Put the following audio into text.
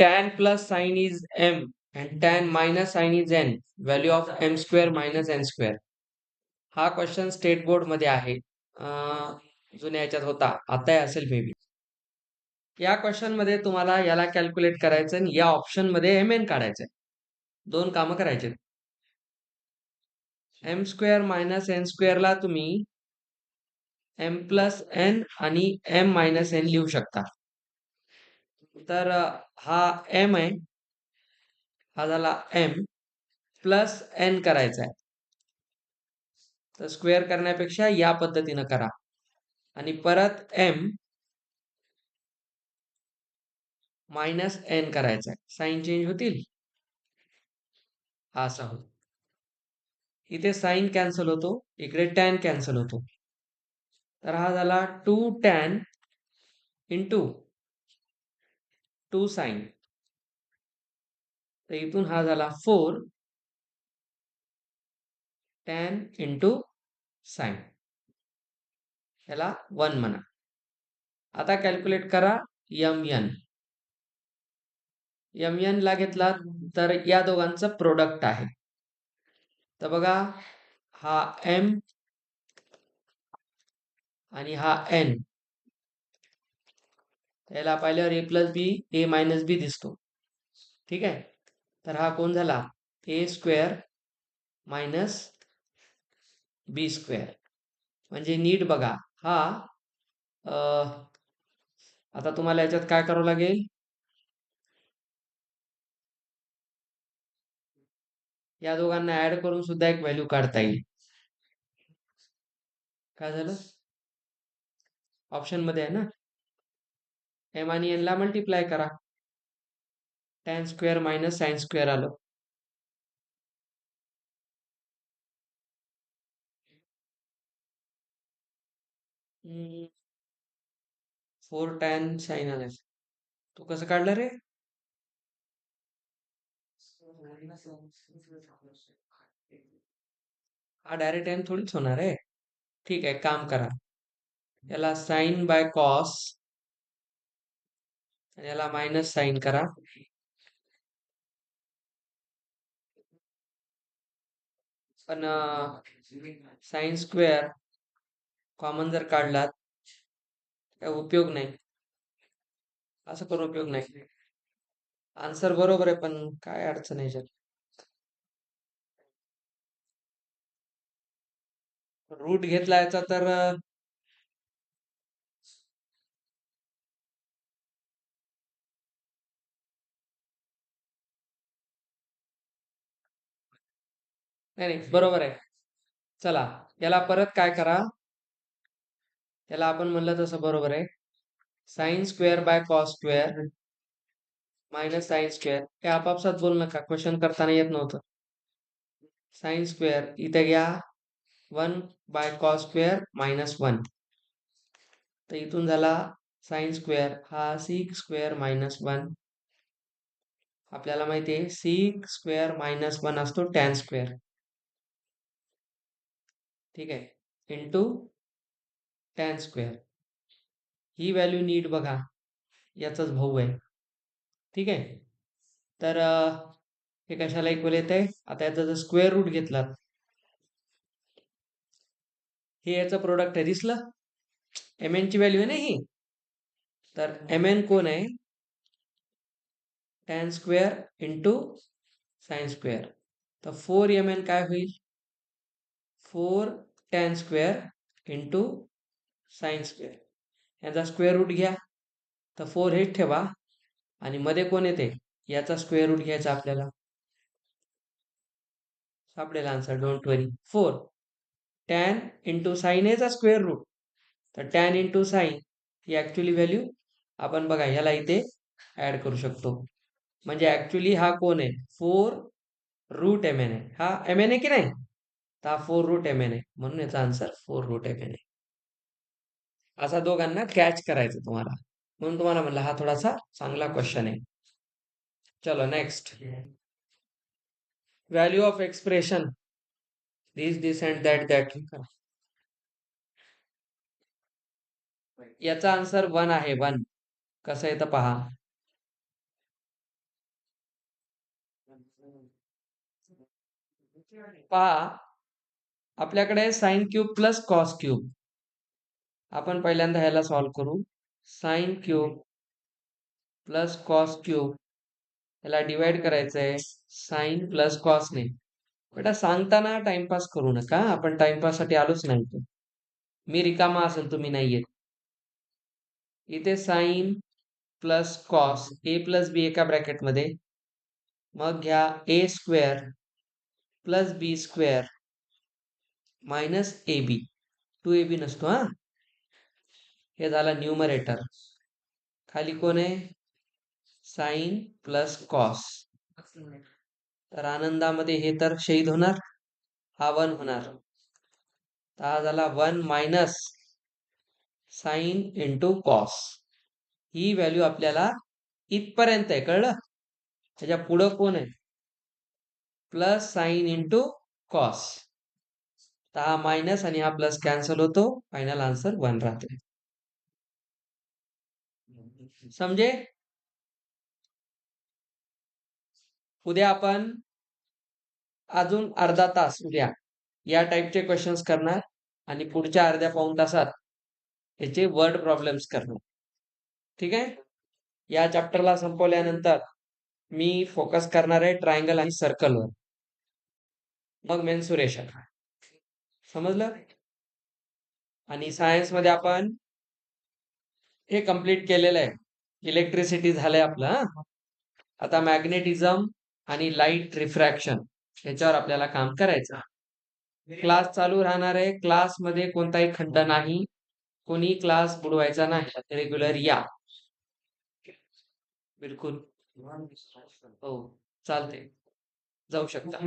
tan plus sine is m and tan minus sine is n. Value of m square minus n square. हा question state board मध्ये आहे. जुन्या याच्यात होता, आता असेल मे बी. या क्वेश्चन मध्ये तुम्हाला याला कॅल्क्युलेट करायचं आणि या ऑप्शन मध्ये एम एन काढायचंय. दोन कामं करायचे. एम स्क्वेअर मायनस एन स्क्वेअरला तुम्ही एम प्लस एन आणि एम मायनस एन लिहू शकता. तर हा एम आहे, हा झाला एम प्लस एन करायचा आहे. तर स्क्वेअर करण्यापेक्षा या पद्धतीनं करा आणि परत एम मायनस एन करायचा आहे. साइन चेंज होतील, हा असा होतो. इथे साइन कॅन्सल होतो, इकडे टॅन कॅन्सल होतो. तर हा झाला 2 टॅन इंटू 2 साइन. तर इथून हा झाला 4 टॅन इंटू साइन. याला 1 म्हणा. आता कॅल्क्युलेट करा एम एन. एम एन ला घेतला तर या दोघांचं प्रोडक्ट आहे. तर बघा, हा एम आणि हा एन, याला पाहिल्यावर ए प्लस बी ए मायनस बी दिसतो. ठीक आहे. तर हा कोण झाला, ए स्क्वेअर मायनस बी स्क्वेअर. म्हणजे नीट बघा, हा आता तुम्हाला याच्यात काय करावं लागेल, या दोघांना ऍड करून सुद्धा एक व्हॅल्यू काढता येईल. काय झालं, ऑप्शन मध्ये आहे ना, एम आणि एन ला मल्टिप्लाय करा. Tan square minus sine square आलं. फोर टॅन साइन आलं. तू कसं काढलं रे? हा डायरेक्ट एन थोडीच होणार आहे. ठीक आहे, काम करा, याला साइन बाय कॉस आणि याला मायनस साइन करा. पण साइन स्क्वेअर कॉमन जर काढलात काय उपयोग नाही. असं करून उपयोग नाही. आन्सर बरोबर आहे, पण काय अडचण आहे याच्यात. रूट घेतला याचा तर नाही नाही, बरोबर आहे. चला, याला परत काय करा, याला आपण म्हणलं तसं बरोबर आहे. Sine square by cos square minus sine square. हे आपापसात बोल नका, क्वेश्चन करताना येत नव्हतं. साइन स्क्वेअर इथे घ्या, 1 बाय कॉस स्क्वेअर मायनस 1. तर इथून झाला साइन स्क्वेअर, हा सिक स्क्वेअर मायनस 1. आपल्याला माहिती आहे सिक स्क्वेअर मायनस 1 असतो टॅन स्क्वेअर. ठीक आहे, इंटू टॅन स्क्वेअर. ही व्हॅल्यू नीट बघा, याचाच भाऊ आहे. ठीक आहे. तर हे कशाला इक्वल येत आहे, आता याचा जर स्क्वेअर रूट घेतला, हे याचं प्रोडक्ट आहे, दिसलं. एम एन ची व्हॅल्यू आहे ना ही. तर एम एन कोण आहे, tan square into sine square. तर 4 एम एन काय होईल, 4 tan square into sine square. याचा स्क्वेअर रूट घ्या, तर 4 हेच ठेवा आणि मध्ये कोण येते, याचा स्क्वेअर रूट घ्यायचा आपल्याला. सापडेल answer, don't worry. 4 tan into sine याचा स्क्वेअर रूट. तर टॅन इंटू साइन ही ऍक्च्युअली व्हॅल्यू आपण बघा ह्याला इथे ऍड करू शकतो. म्हणजे ऍक्च्युअली हा कोण आहे, 4 रूट एम एन आहे. हा एम एन आहे की नाही, तर हा 4 रूट एम एन आहे, म्हणून याचा आन्सर 4 रूट एम एन आहे. असा दोघांना कॅच करायचं तुम्हाला, म्हणून तुम्हाला म्हणलं हा थोडासा चांगला क्वेश्चन आहे. चलो next. Value of expression this and that. याचा आन्सर 1 आहे. 1 कसं येतं पहा. पहा, आपल्याकडे sine cube plus cos cube. आपण पहिल्यांदा ह्याला सॉल्व्ह करू. Sine cube plus cos cube याला डिवाइड करायचंय साइन प्लस कॉसने. बेटा सांगताना टाइमपास करू नका, आपण टाइमपास साठी आलोच नाही इथे. मी रिकामा असेल, तुम्ही नाहीये. इथे sine plus cos A plus B एका ब्रॅकेटमध्ये, मग घ्या A square plus B square minus A B. 2ab नसतो हा. हे झालं न्यूमरेटर. खाली कोण आहे? Sine plus cos. तर आनंदामध्ये हे तर शहीद होणार, हा 1 होणार. तर हा झाला 1 मायनस साइन इंटू कॉस. ही व्हॅल्यू आपल्याला इथपर्यंत आहे, कळलं? त्याच्या पुढं कोण आहे? Plus sine into cos. तर हा मायनस आणि हा प्लस कॅन्सल होतो, फायनल आन्सर 1 राहते. समजे? उद्या आपण अजून अर्धा तास उद्या या टाईपचे क्वेश्चन्स करणार आणि पुढच्या अर्ध्या पाऊण तासात याचे वर्ड प्रॉब्लेम्स करणार. ठीक आहे? या चॅप्टरला संपवल्यानंतर मी फोकस करणार आहे ट्रायंगल आणि सर्कलवर, मग मेन्सुरेशन. समजलं? आणि सायन्स मध्ये आपण हे कंप्लीट केलेलं आहे. इलेक्ट्रिसिटी झालंय आपलं. आता मॅग्नेटिझम आणि लाईट रिफ्रॅक्शन याच्यावर आपल्याला काम करायचं. क्लास चालू राहणार आहे. क्लासमध्ये कोणताही खंड नाही, कोणी क्लास बुडवायचा नाही. रेग्युलर या. बिलकुल हो, चालते, जाऊ शकता.